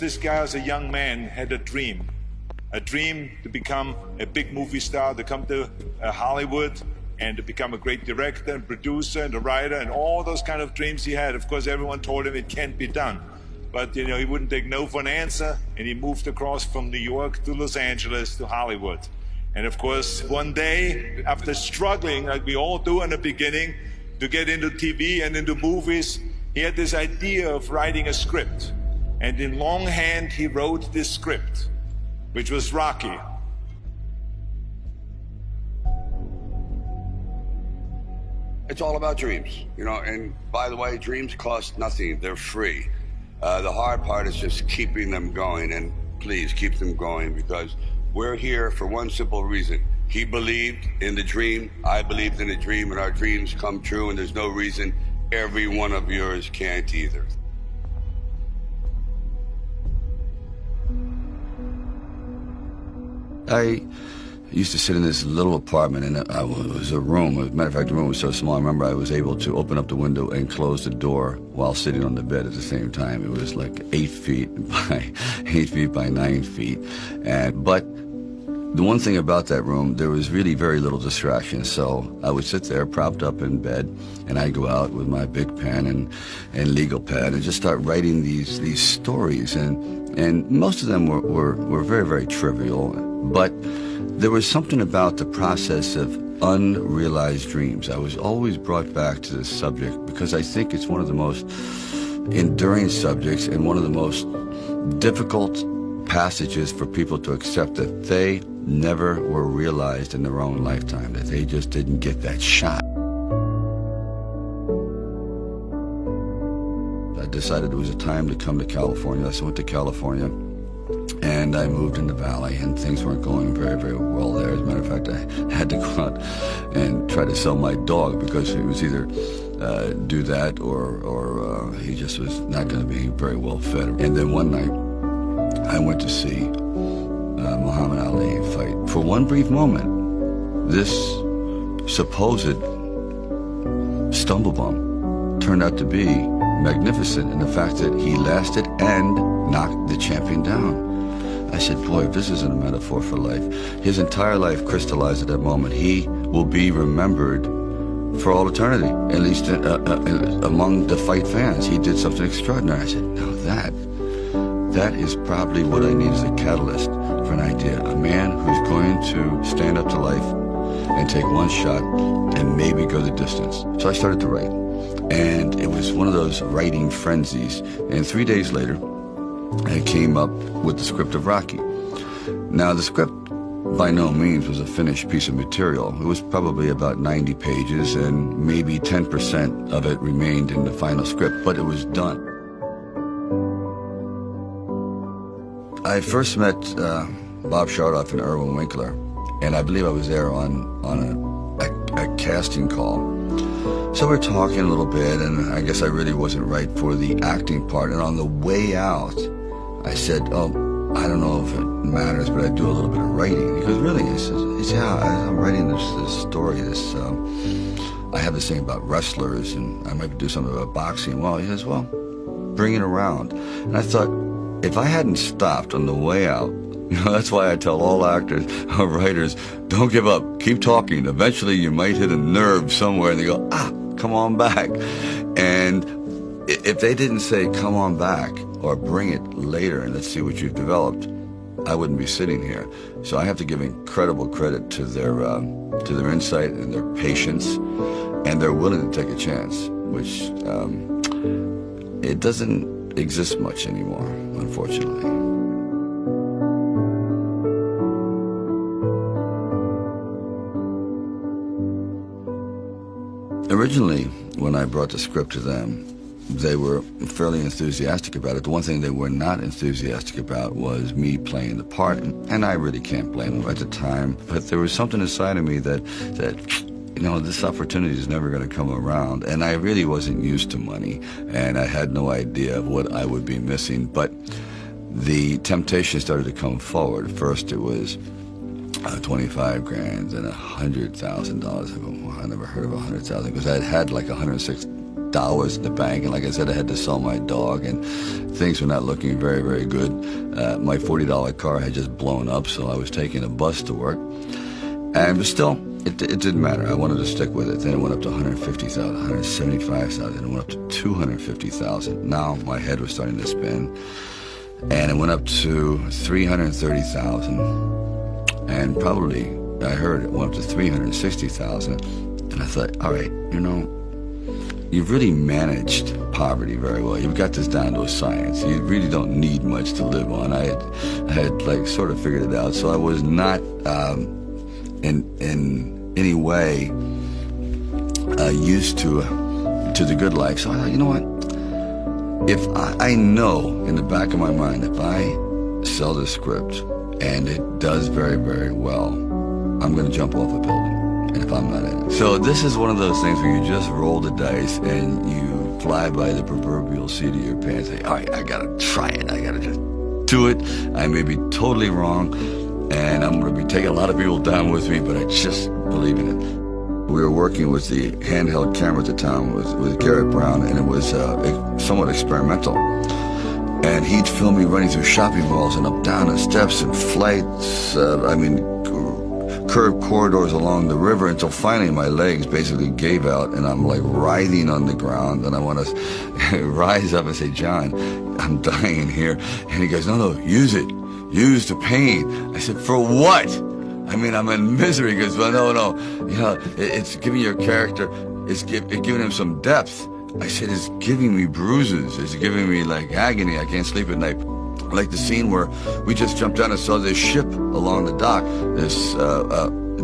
This guy, as a young man, had a dream to become a big movie star, to come to Hollywood and to become a great director and producer and a writer, and all those kind of dreams he had. Of course, everyone told him it can't be done. But, you know, he wouldn't take no for an answer, and he moved across from New York to Los Angeles to Hollywood. And of course, one day, after struggling, like we all do in the beginning, to get into TV and into movies, he had this idea of writing a script. And in longhand, he wrote this script, which was Rocky. It's all about dreams, you know, and by the way, dreams cost nothing. They're free. The hard part is just keeping them going, and please keep them going, because we're here for one simple reason. He believed in the dream, I believed in the dream, and our dreams come true, and there's no reason every one of yours can't either. I used to sit in this little apartment, and it was a room. As a matter of fact, the room was so small, I remember I was able to open up the window and close the door while sitting on the bed at the same time. It was like 8 feet by 8 feet by 9 feet. But the one thing about that room, there was really very little distraction. So I would sit there propped up in bed, and I'd go out with my big pen and legal pad and just start writing these stories. And most of them were very, very trivial. But there was something about the process of unrealized dreams. I was always brought back to this subject because I think it's one of the most enduring subjects and one of the most difficult passages for people to accept, that they never were realized in their own lifetime, that they just didn't get that shot. I decided it was a time to come to California, so I went to California. And I moved in the valley, and things weren't going very, very well there. As a matter of fact, I had to go out and try to sell my dog because it was either do that or he just was not going to be very well fed. And then one night, I went to see Muhammad Ali fight. For one brief moment, this supposed stumble bump turned out to be magnificent in the fact that he lasted and knocked the champion down. I said, boy, if this isn't a metaphor for life. His entire life crystallized at that moment. He will be remembered for all eternity, at least among the fight fans. He did something extraordinary. I said, now that is probably what I need as a catalyst for an idea. A man who's going to stand up to life and take one shot and maybe go the distance. So I started to write. And it was one of those writing frenzies. And 3 days later, I came up with the script of Rocky. Now, the script by no means was a finished piece of material. It was probably about 90 pages, and maybe 10% of it remained in the final script, but it was done. I first met Bob Chardoff and Irwin Winkler, and I believe I was there on a casting call. So we're talking a little bit, and I guess I really wasn't right for the acting part. And on the way out, I said, oh, I don't know if it matters, but I do a little bit of writing. He goes, really? He says, yeah, I'm writing this story. I have this thing about wrestlers, and I might do something about boxing. Well, he says, well, bring it around. And I thought, if I hadn't stopped on the way out, you know, that's why I tell all actors or writers, don't give up. Keep talking. Eventually, you might hit a nerve somewhere, and they go, come on back. And if they didn't say, come on back, or bring it later and let's see what you've developed, I wouldn't be sitting here. So I have to give incredible credit to their insight and their patience, and they're willing to take a chance, which it doesn't exist much anymore, unfortunately. Originally, when I brought the script to them, they were fairly enthusiastic about it. The one thing they were not enthusiastic about was me playing the part, and I really can't blame them at the time. But there was something inside of me that you know, this opportunity is never going to come around. And I really wasn't used to money, and I had no idea of what I would be missing. But the temptation started to come forward. First, it was 25 grand and $100,000. I go, well, I never heard of 100,000 because I had like 106 dollars in the bank. And like I said, I had to sell my dog, and things were not looking very, very good. My $40 car had just blown up, so I was taking a bus to work. But still, it didn't matter. I wanted to stick with it. Then it went up to 150,000, 175,000. It went up to 250,000. Now my head was starting to spin, and it went up to 330,000. And probably, I heard it went up to 360,000. And I thought, all right, you know, you've really managed poverty very well. You've got this down to a science. You really don't need much to live on. I had like sort of figured it out. So I was not in any way used to the good life. So I thought, you know what? If I know in the back of my mind, if I sell this script and it does very, very well, I'm going to jump off a building. And if I'm not in it. So this is one of those things where you just roll the dice and you fly by the proverbial seat of your pants. Say, all right, I got to try it. I got to just do it. I may be totally wrong, and I'm going to be taking a lot of people down with me, but I just believe in it. We were working with the handheld camera at the time with Garrett Brown, and it was somewhat experimental. And he'd film me running through shopping malls and up down the steps and flights, curved corridors along the river, until finally my legs basically gave out and I'm like writhing on the ground, and I want to rise up and say, John, I'm dying here. And he goes, no, use it. Use the pain. I said, for what? I mean, I'm in misery. He goes, well, no. You know, it's giving your character, it's giving him some depth. I said, it's giving me bruises. It's giving me like agony. I can't sleep at night. Like the scene where we just jumped down and saw this ship along the dock, this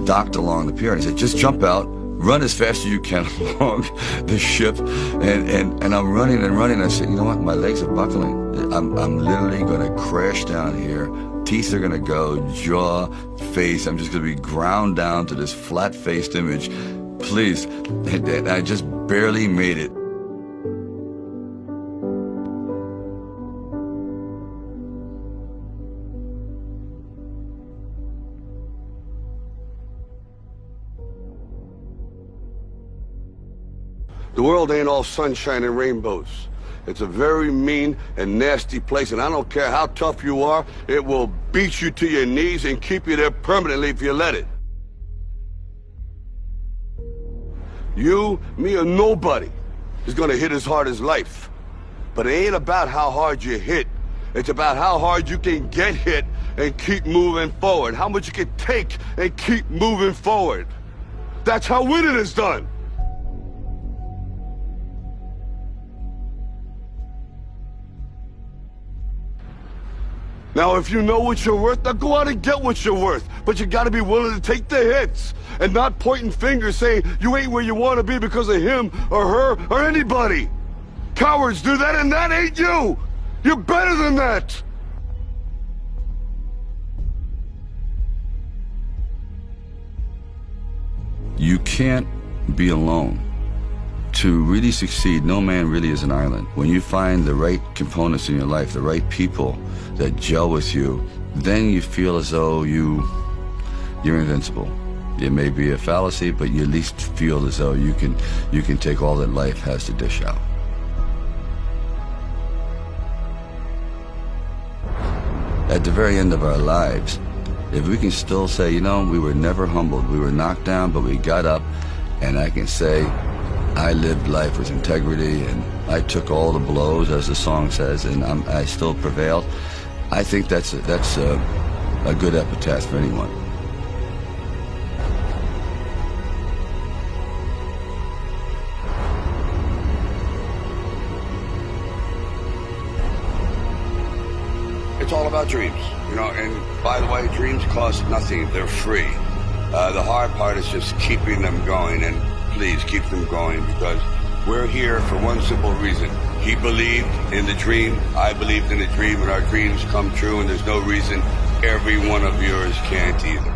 docked along the pier. And he said, just jump out, run as fast as you can along the ship. And I'm running and running. I said, you know what? My legs are buckling. I'm literally going to crash down here. Teeth are going to go, jaw, face. I'm just going to be ground down to this flat-faced image. Please. And I just barely made it. The world ain't all sunshine and rainbows. It's a very mean and nasty place, and I don't care how tough you are, it will beat you to your knees and keep you there permanently if you let it. You, me, or nobody is gonna hit as hard as life. But it ain't about how hard you hit. It's about how hard you can get hit and keep moving forward. How much you can take and keep moving forward. That's how winning is done. Now, if you know what you're worth, now go out and get what you're worth. But you gotta be willing to take the hits and not pointing fingers saying you ain't where you want to be because of him or her or anybody. Cowards do that, and that ain't you. You're better than that. You can't be alone. To really succeed, no man really is an island. When you find the right components in your life, the right people that gel with you, then you feel as though you're invincible. It may be a fallacy, but you at least feel as though you can take all that life has to dish out. At the very end of our lives, if we can still say, you know, we were never humbled, we were knocked down, but we got up, and I can say, I lived life with integrity, and I took all the blows, as the song says, and I still prevailed. I think that's a good epitaph for anyone. It's all about dreams, you know, and by the way, dreams cost nothing. They're free. The hard part is just keeping them going, and please keep them going, because we're here for one simple reason. He believed in the dream, I believed in the dream, and our dreams come true, and there's no reason every one of yours can't either.